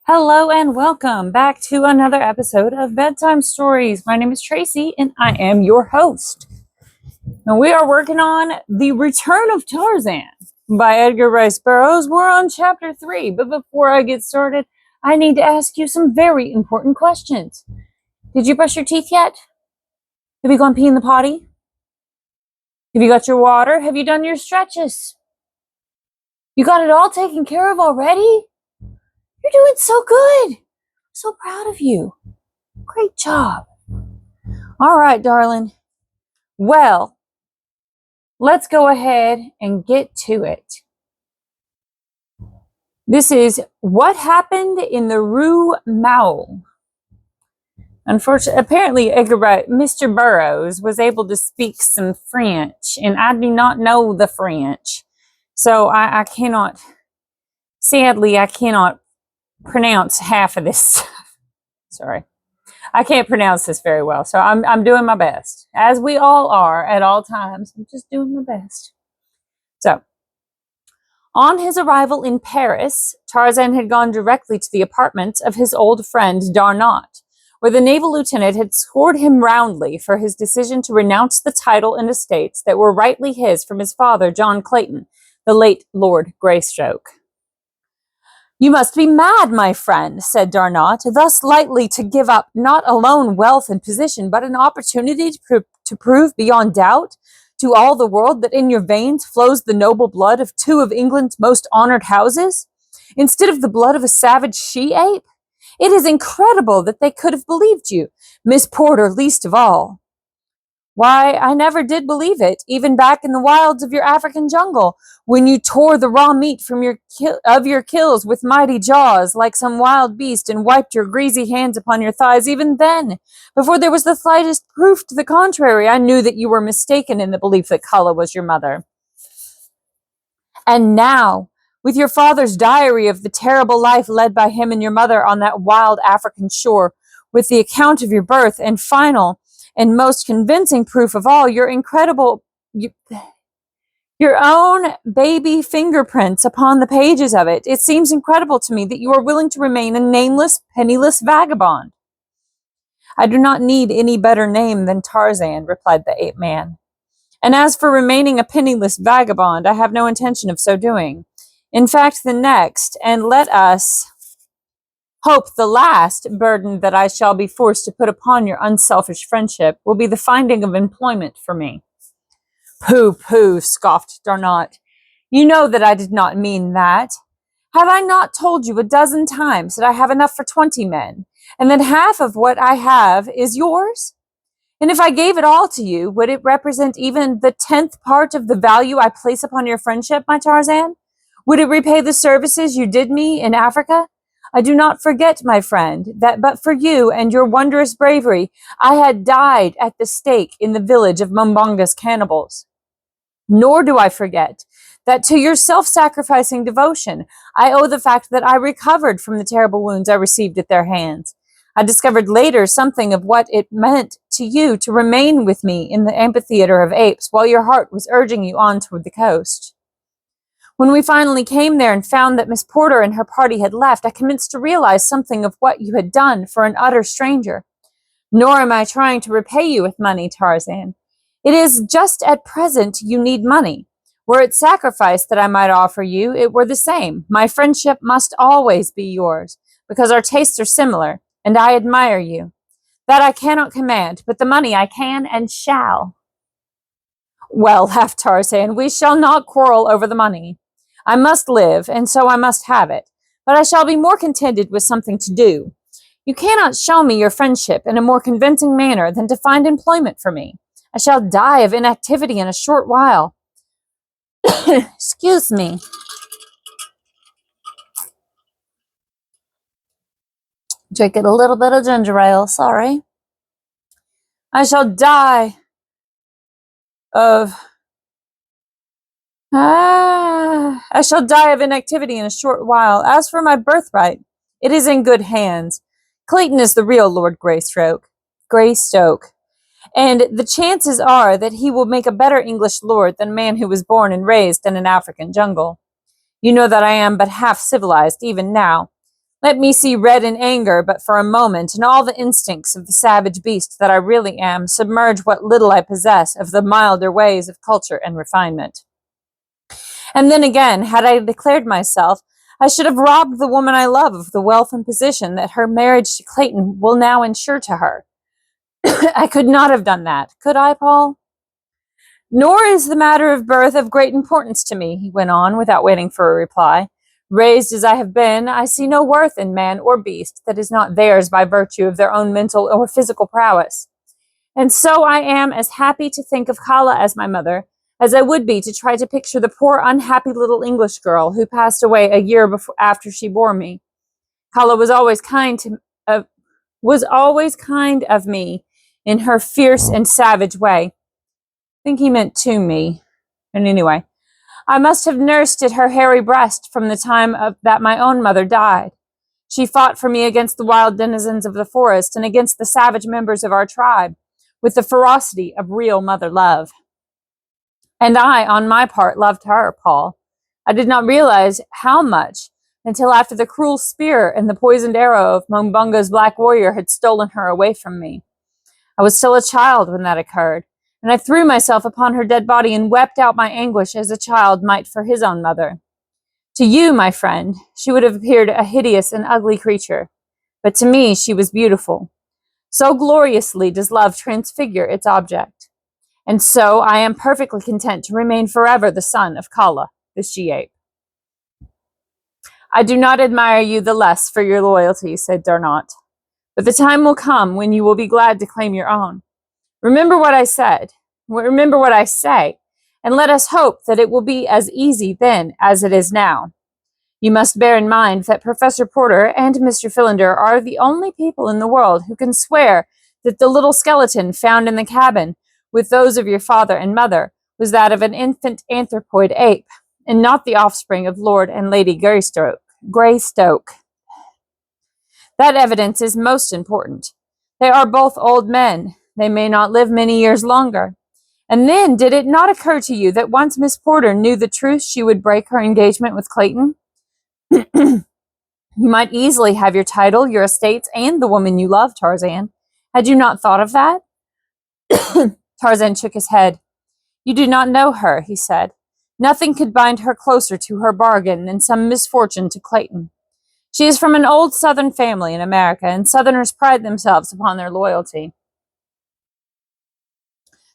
Hello and welcome back to another episode of Bedtime Stories. My name is Tracy and I am your host. Now we are working on The Return of Tarzan by Edgar Rice Burroughs. We're on chapter 3, but before I get started, I need to ask you some very important questions. Did you brush your teeth yet? Have you gone pee in the potty? Have you got your water? Have you done your stretches? You got it all taken care of already? You're doing so good. I'm so proud of you. Great job. All right, darling. Well, let's go ahead and get to it. This is What Happened in the Rue Maule. Unfortunately, apparently, Mr. Burroughs was able to speak some French, and I do not know the French. So I cannot, sadly, I cannot pronounce half of this. Sorry. I can't pronounce this very well, so I'm doing my best, as we all are at all times. I'm just doing my best. So, on his arrival in Paris, Tarzan had gone directly to the apartments of his old friend Darnot, where the naval lieutenant had scored him roundly for his decision to renounce the title and estates that were rightly his from his father, John Clayton, the late Lord Greystoke. "You must be mad, my friend," said Darnot, "thus lightly to give up not alone wealth and position, but an opportunity to prove beyond doubt to all the world that in your veins flows the noble blood of two of England's most honored houses, instead of the blood of a savage she-ape. It is incredible that they could have believed you, Miss Porter least of all." "Why, I never did believe it, even back in the wilds of your African jungle, when you tore the raw meat from your kills with mighty jaws, like some wild beast, and wiped your greasy hands upon your thighs. Even then, before there was the slightest proof to the contrary, I knew that you were mistaken in the belief that Culla was your mother. And now, with your father's diary of the terrible life led by him and your mother on that wild African shore, with the account of your birth, and final and most convincing proof of all, your own baby fingerprints upon the pages of it, it seems incredible to me that you are willing to remain a nameless, penniless vagabond." "I do not need any better name than Tarzan," replied the ape man. "And as for remaining a penniless vagabond, I have no intention of so doing. In fact, the next, and let us hope the last, burden that I shall be forced to put upon your unselfish friendship will be the finding of employment for me." "Pooh, pooh," scoffed Darnot. "You know that I did not mean that. Have I not told you a dozen times that I have enough for 20 men, and that half of what I have is yours? And if I gave it all to you, would it represent even the 10th part of the value I place upon your friendship, my Tarzan? Would it repay the services you did me in Africa? I do not forget, my friend, that but for you and your wondrous bravery, I had died at the stake in the village of Mumbunga's cannibals. Nor do I forget that to your self-sacrificing devotion, I owe the fact that I recovered from the terrible wounds I received at their hands. I discovered later something of what it meant to you to remain with me in the amphitheater of apes while your heart was urging you on toward the coast. When we finally came there and found that Miss Porter and her party had left, I commenced to realize something of what you had done for an utter stranger. Nor am I trying to repay you with money, Tarzan. It is just at present you need money. Were it sacrifice that I might offer you, it were the same. My friendship must always be yours, because our tastes are similar, and I admire you. That I cannot command, but the money I can and shall." "Well," laughed Tarzan, "we shall not quarrel over the money. I must live, and so I must have it, but I shall be more contented with something to do. You cannot show me your friendship in a more convincing manner than to find employment for me. I shall die of inactivity in a short while." Excuse me. Drinking a little bit of ginger ale, sorry. "I shall die of I shall die of inactivity in a short while. As for my birthright, it is in good hands. Clayton is the real Lord Greystoke, and the chances are that he will make a better English lord than a man who was born and raised in an African jungle. You know that I am but half civilized even now. Let me see red in anger but for a moment, and all the instincts of the savage beast that I really am submerge what little I possess of the milder ways of culture and refinement. And then again, had I declared myself, I should have robbed the woman I love of the wealth and position that her marriage to Clayton will now ensure to her. I could not have done that, could I, Paul? Nor is the matter of birth of great importance to me, he went on, without waiting for a reply. Raised as I have been, I see no worth in man or beast that is not theirs by virtue of their own mental or physical prowess. And so I am as happy to think of Kala as my mother as I would be to try to picture the poor unhappy little English girl who passed away a year after she bore me. Kala was always kind of me in her fierce and savage way. I think he meant to me. And anyway, I must have nursed at her hairy breast from the time that my own mother died. She fought for me against the wild denizens of the forest and against the savage members of our tribe, with the ferocity of real mother love. And I, on my part, loved her, Paul. I did not realize how much until after the cruel spear and the poisoned arrow of Mombunga's black warrior had stolen her away from me. I was still a child when that occurred, and I threw myself upon her dead body and wept out my anguish as a child might for his own mother. To you, my friend, she would have appeared a hideous and ugly creature, but to me she was beautiful. So gloriously does love transfigure its object. And so I am perfectly content to remain forever the son of Kala, the she-ape. I do not admire you the less for your loyalty, said Darnot, but the time will come when you will be glad to claim your own. Remember what I say, and let us hope that it will be as easy then as it is now. You must bear in mind that Professor Porter and Mr. Philander are the only people in the world who can swear that the little skeleton found in the cabin with those of your father and mother was that of an infant anthropoid ape, and not the offspring of Lord and Lady Greystoke. That evidence is most important. They are both old men. They may not live many years longer. And then, did it not occur to you that once Miss Porter knew the truth, she would break her engagement with Clayton? You might easily have your title, your estates, and the woman you love, Tarzan. Had you not thought of that? Tarzan shook his head. You do not know her, he said. Nothing could bind her closer to her bargain than some misfortune to Clayton. She is from an old Southern family in America, and Southerners pride themselves upon their loyalty.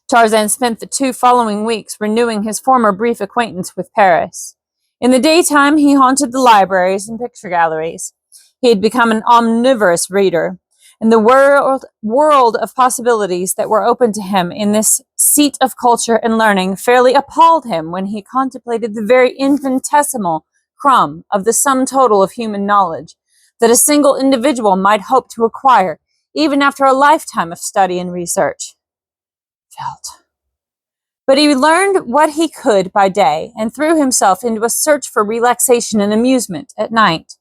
Tarzan spent the 2 following weeks renewing his former brief acquaintance with Paris. In the daytime, he haunted the libraries and picture galleries. He had become an omnivorous reader, and the world of possibilities that were open to him in this seat of culture and learning fairly appalled him when he contemplated the very infinitesimal crumb of the sum total of human knowledge that a single individual might hope to acquire, even after a lifetime of study and research. But he learned what he could by day and threw himself into a search for relaxation and amusement at night.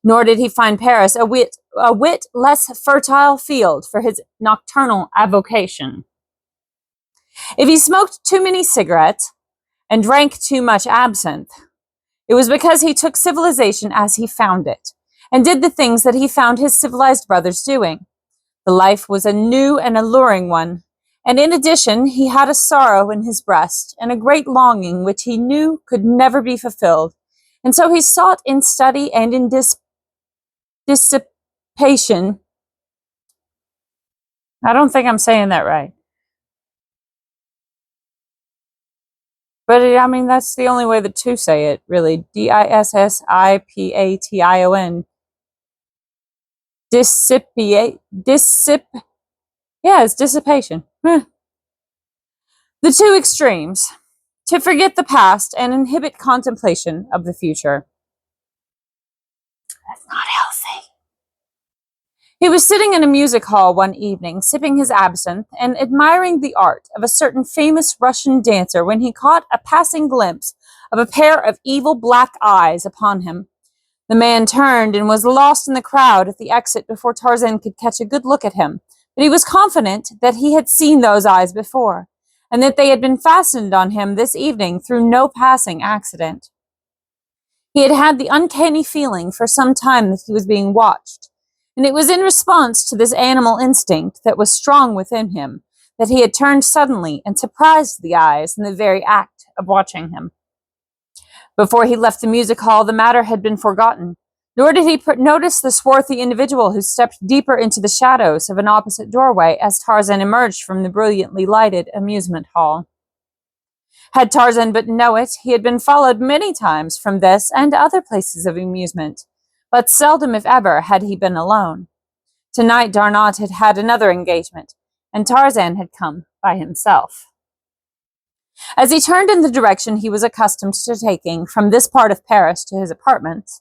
Nor did he find Paris a whit less fertile field for his nocturnal avocation. If he smoked too many cigarettes and drank too much absinthe, it was because he took civilization as he found it, and did the things that he found his civilized brothers doing. The life was a new and alluring one, and in addition he had a sorrow in his breast, and a great longing which he knew could never be fulfilled, and so he sought in study and in dissipation. I don't think I'm saying that right. But I mean, that's the only way to say it, really. Dissipation. Yeah, it's dissipation. The 2 extremes. To forget the past and inhibit contemplation of the future. That's not healthy. He was sitting in a music hall one evening, sipping his absinthe and admiring the art of a certain famous Russian dancer when he caught a passing glimpse of a pair of evil black eyes upon him. The man turned and was lost in the crowd at the exit before Tarzan could catch a good look at him, but he was confident that he had seen those eyes before, and that they had been fastened on him this evening through no passing accident. He had had the uncanny feeling for some time that he was being watched, and it was in response to this animal instinct that was strong within him that he had turned suddenly and surprised the eyes in the very act of watching him. Before he left the music hall, the matter had been forgotten, nor did he notice the swarthy individual who stepped deeper into the shadows of an opposite doorway as Tarzan emerged from the brilliantly lighted amusement hall. Had Tarzan but known it, he had been followed many times from this and other places of amusement, but seldom, if ever, had he been alone. Tonight Darnot had had another engagement, and Tarzan had come by himself. As he turned in the direction he was accustomed to taking from this part of Paris to his apartments,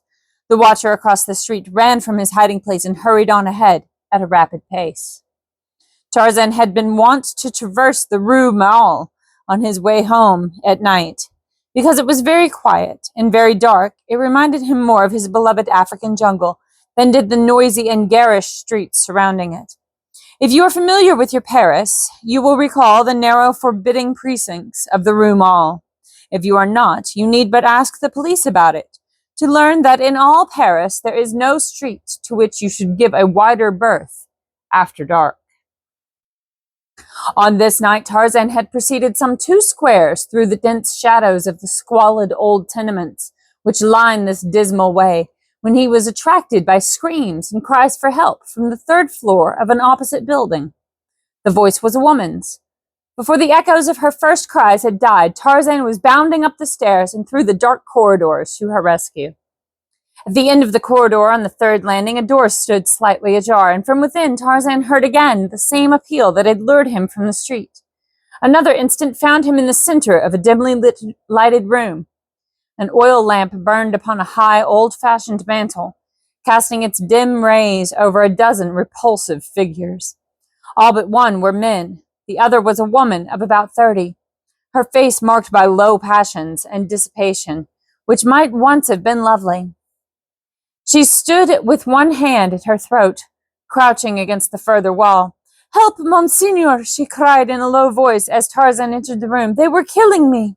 the watcher across the street ran from his hiding place and hurried on ahead at a rapid pace. Tarzan had been wont to traverse the Rue Maule on his way home at night. Because it was very quiet and very dark, it reminded him more of his beloved African jungle than did the noisy and garish streets surrounding it. If you are familiar with your Paris, you will recall the narrow, forbidding precincts of the Rue Maule. If you are not, you need but ask the police about it, to learn that in all Paris there is no street to which you should give a wider berth after dark. On this night, Tarzan had proceeded some 2 squares through the dense shadows of the squalid old tenements which line this dismal way, when he was attracted by screams and cries for help from the 3rd floor of an opposite building. The voice was a woman's. Before the echoes of her first cries had died, Tarzan was bounding up the stairs and through the dark corridors to her rescue. At the end of the corridor on the 3rd landing, a door stood slightly ajar, and from within Tarzan heard again the same appeal that had lured him from the street. Another instant found him in the center of a dimly lighted room. An oil lamp burned upon a high, old-fashioned mantel, casting its dim rays over a dozen repulsive figures. All but one were men. The other was a woman of about 30, her face marked by low passions and dissipation, which might once have been lovely. She stood with one hand at her throat, crouching against the further wall. "Help, Monsignor!" she cried in a low voice as Tarzan entered the room. "They were killing me!"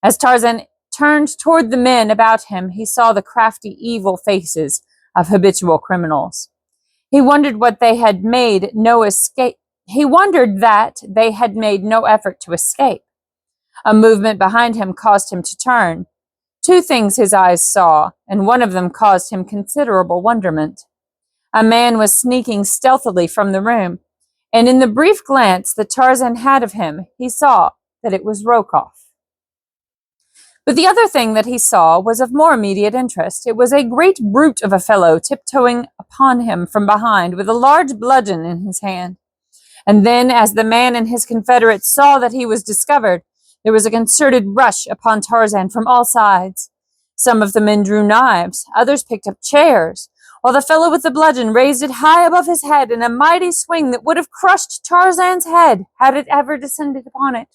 As Tarzan turned toward the men about him, he saw the crafty, evil faces of habitual criminals. He wondered that they had made no effort to escape. A movement behind him caused him to turn. 2 things his eyes saw, and one of them caused him considerable wonderment. A man was sneaking stealthily from the room, and in the brief glance that Tarzan had of him, he saw that it was Rokoff. But the other thing that he saw was of more immediate interest. It was a great brute of a fellow tiptoeing upon him from behind with a large bludgeon in his hand. And then, as the man and his confederates saw that he was discovered, there was a concerted rush upon Tarzan from all sides. Some of the men drew knives, others picked up chairs, while the fellow with the bludgeon raised it high above his head in a mighty swing that would have crushed Tarzan's head had it ever descended upon it.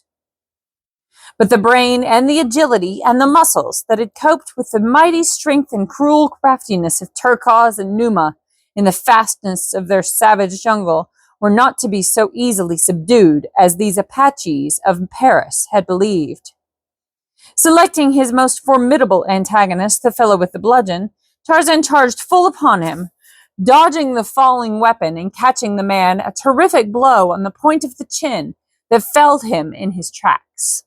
But the brain and the agility and the muscles that had coped with the mighty strength and cruel craftiness of Turcos and Numa in the fastness of their savage jungle were not to be so easily subdued as these Apaches of Paris had believed. Selecting his most formidable antagonist, the fellow with the bludgeon, Tarzan charged full upon him, dodging the falling weapon and catching the man a terrific blow on the point of the chin that felled him in his tracks.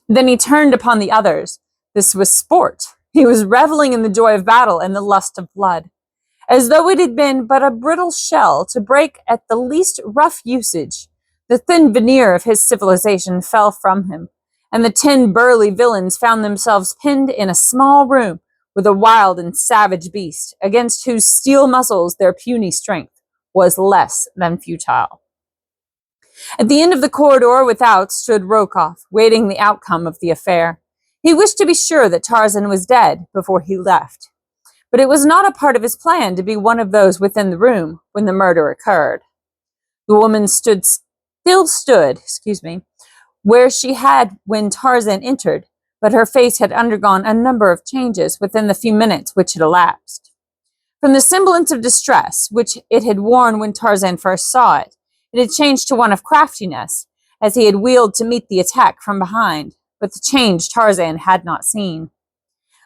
Then he turned upon the others. This was sport. He was reveling in the joy of battle and the lust of blood. As though it had been but a brittle shell to break at the least rough usage, the thin veneer of his civilization fell from him, and the 10 burly villains found themselves pinned in a small room with a wild and savage beast, against whose steel muscles their puny strength was less than futile. At the end of the corridor without stood Rokoff, waiting the outcome of the affair. He wished to be sure that Tarzan was dead before he left. But it was not a part of his plan to be one of those within the room when the murder occurred. The woman still stood, where she had when Tarzan entered, but her face had undergone a number of changes within the few minutes which had elapsed. From the semblance of distress which it had worn when Tarzan first saw it, it had changed to one of craftiness, as he had wheeled to meet the attack from behind, but the change Tarzan had not seen.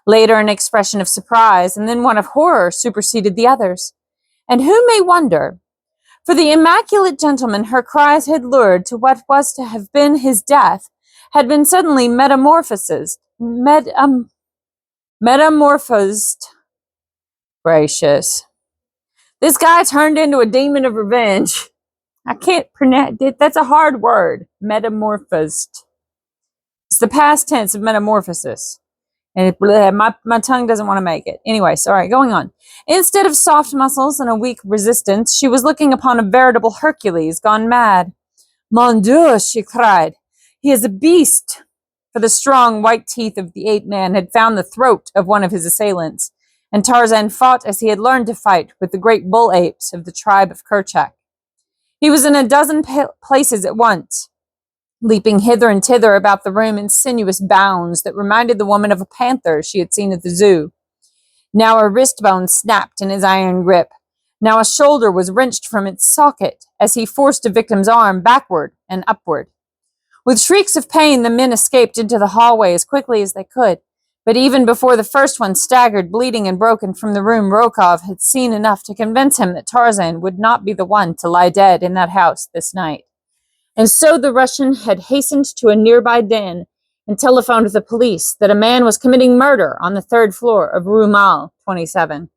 Later, an expression of surprise and then one of horror superseded the others. And who may wonder? For the immaculate gentleman her cries had lured to what was to have been his death had been suddenly metamorphosed. Gracious. This guy turned into a demon of revenge. I can't pronounce it. That's a hard word. Metamorphosed. It's the past tense of metamorphosis. And my tongue doesn't want to make it. Anyway, sorry, going on. Instead of soft muscles and a weak resistance, she was looking upon a veritable Hercules gone mad. Mon Dieu, she cried. He is a beast. For the strong white teeth of the ape-man had found the throat of one of his assailants, and Tarzan fought as he had learned to fight with the great bull apes of the tribe of Kerchak. He was in a dozen places at once, leaping hither and thither about the room in sinuous bounds that reminded the woman of a panther she had seen at the zoo. Now a wrist bone snapped in his iron grip. Now a shoulder was wrenched from its socket as he forced a victim's arm backward and upward. With shrieks of pain, the men escaped into the hallway as quickly as they could. But even before the first one staggered, bleeding and broken from the room, Rokov had seen enough to convince him that Tarzan would not be the one to lie dead in that house this night. And so the Russian had hastened to a nearby den and telephoned to the police that a man was committing murder on the third floor of Rue Mal 27.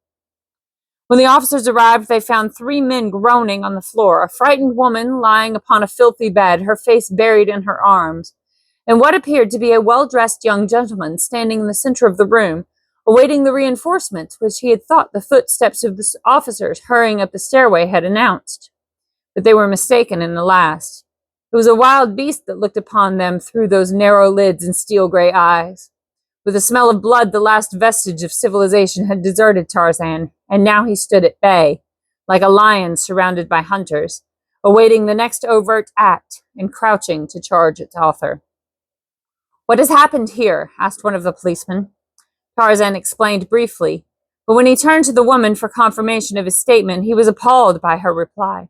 When the officers arrived, they found 3 men groaning on the floor, a frightened woman lying upon a filthy bed, her face buried in her arms, and what appeared to be a well-dressed young gentleman standing in the center of the room, awaiting the reinforcements which he had thought the footsteps of the officers hurrying up the stairway had announced. But they were mistaken in the last. It was a wild beast that looked upon them through those narrow lids and steel-gray eyes. With the smell of blood, the last vestige of civilization had deserted Tarzan, and now he stood at bay, like a lion surrounded by hunters, awaiting the next overt act and crouching to charge its author. "What has happened here?" asked one of the policemen. Tarzan explained briefly, but when he turned to the woman for confirmation of his statement, he was appalled by her reply.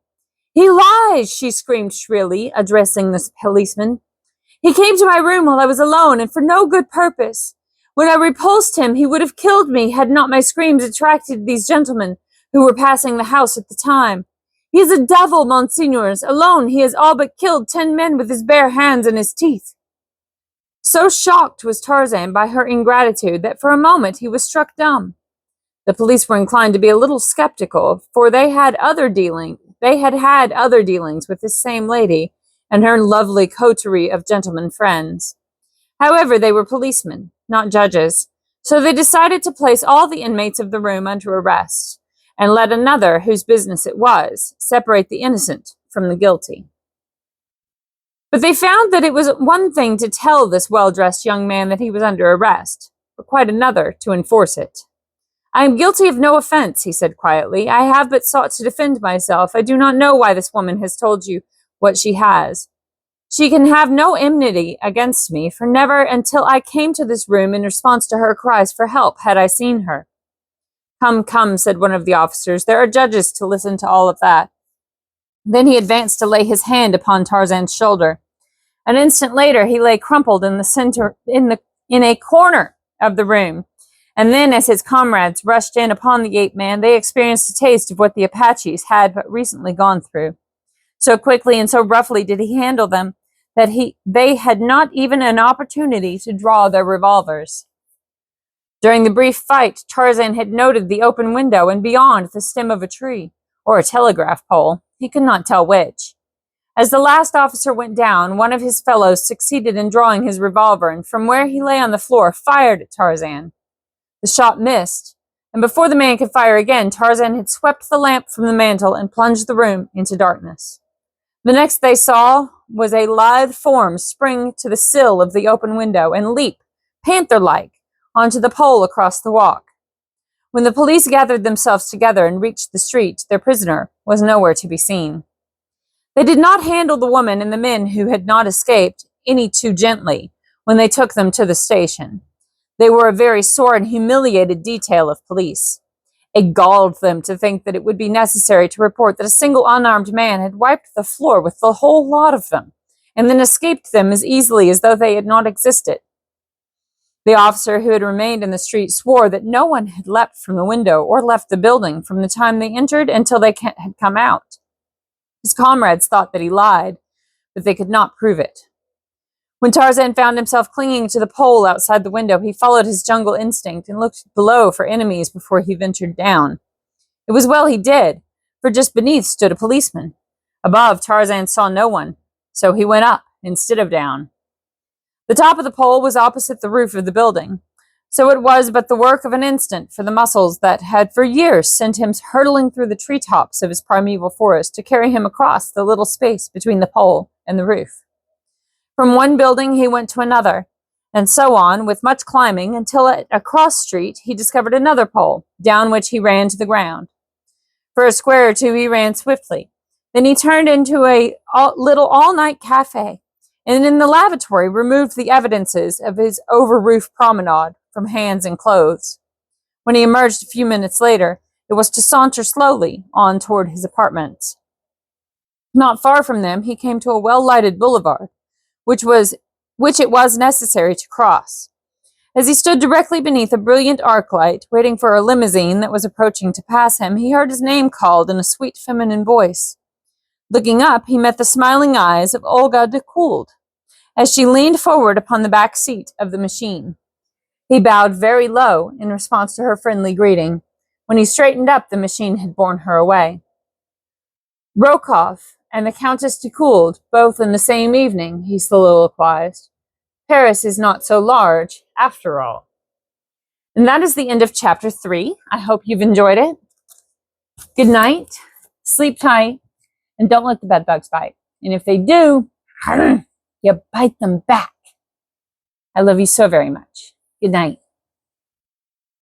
"He lies!" she screamed shrilly, addressing the policeman. "He came to my room while I was alone, and for no good purpose. When I repulsed him, he would have killed me had not my screams attracted these gentlemen who were passing the house at the time. He is a devil, monsignors. Alone, he has all but killed 10 men with his bare hands and his teeth." So shocked was Tarzan by her ingratitude that for a moment he was struck dumb. The police were inclined to be a little skeptical, for they had had other dealings with this same lady and her lovely coterie of gentlemen friends. However, they were policemen, not judges, so they decided to place all the inmates of the room under arrest, and let another, whose business it was, separate the innocent from the guilty. But they found that it was one thing to tell this well-dressed young man that he was under arrest, but quite another to enforce it. "I am guilty of no offense," he said quietly. "I have but sought to defend myself. I do not know why this woman has told you what she has. She can have no enmity against me, for never until I came to this room in response to her cries for help had I seen her." "Come, come," said one of the officers. "There are judges to listen to all of that." Then he advanced to lay his hand upon Tarzan's shoulder. An instant later, he lay crumpled in a corner of the room. And then, as his comrades rushed in upon the ape-man, they experienced a taste of what the Apaches had but recently gone through. So quickly and so roughly did he handle them that they had not even an opportunity to draw their revolvers. During the brief fight, Tarzan had noted the open window and beyond the stem of a tree, or a telegraph pole. He could not tell which. As the last officer went down, one of his fellows succeeded in drawing his revolver and from where he lay on the floor fired at Tarzan. The shot missed, and before the man could fire again, Tarzan had swept the lamp from the mantel and plunged the room into darkness. The next they saw was a lithe form spring to the sill of the open window and leap, panther-like, onto the pole across the walk. When the police gathered themselves together and reached the street, their prisoner was nowhere to be seen. They did not handle the woman and the men who had not escaped any too gently when they took them to the station. They were a very sore and humiliated detail of police. It galled them to think that it would be necessary to report that a single unarmed man had wiped the floor with the whole lot of them, and then escaped them as easily as though they had not existed. The officer who had remained in the street swore that no one had leapt from the window or left the building from the time they entered until they had come out. His comrades thought that he lied, but they could not prove it. When Tarzan found himself clinging to the pole outside the window, he followed his jungle instinct and looked below for enemies before he ventured down. It was well he did, for just beneath stood a policeman. Above, Tarzan saw no one, so he went up instead of down. The top of the pole was opposite the roof of the building, so it was but the work of an instant for the muscles that had for years sent him hurtling through the treetops of his primeval forest to carry him across the little space between the pole and the roof. From one building he went to another, and so on, with much climbing, until at a cross street he discovered another pole, down which he ran to the ground. For a square or two he ran swiftly. Then he turned into a little all-night cafe, and in the lavatory removed the evidences of his over-roof promenade from hands and clothes. When he emerged a few minutes later, it was to saunter slowly on toward his apartments. Not far from them he came to a well-lighted boulevard, which it was necessary to cross. As he stood directly beneath a brilliant arc light, waiting for a limousine that was approaching to pass him, he heard his name called in a sweet feminine voice. Looking up, he met the smiling eyes of Olga de Kould, as she leaned forward upon the back seat of the machine. He bowed very low in response to her friendly greeting. When he straightened up, the machine had borne her away. Rokoff and the Countess de Kould, both in the same evening, he soliloquized. Paris is not so large, after all. And that is the end of chapter 3. I hope you've enjoyed it. Good night, sleep tight, and don't let the bedbugs bite. And if they do, you bite them back. I love you so very much. Good night.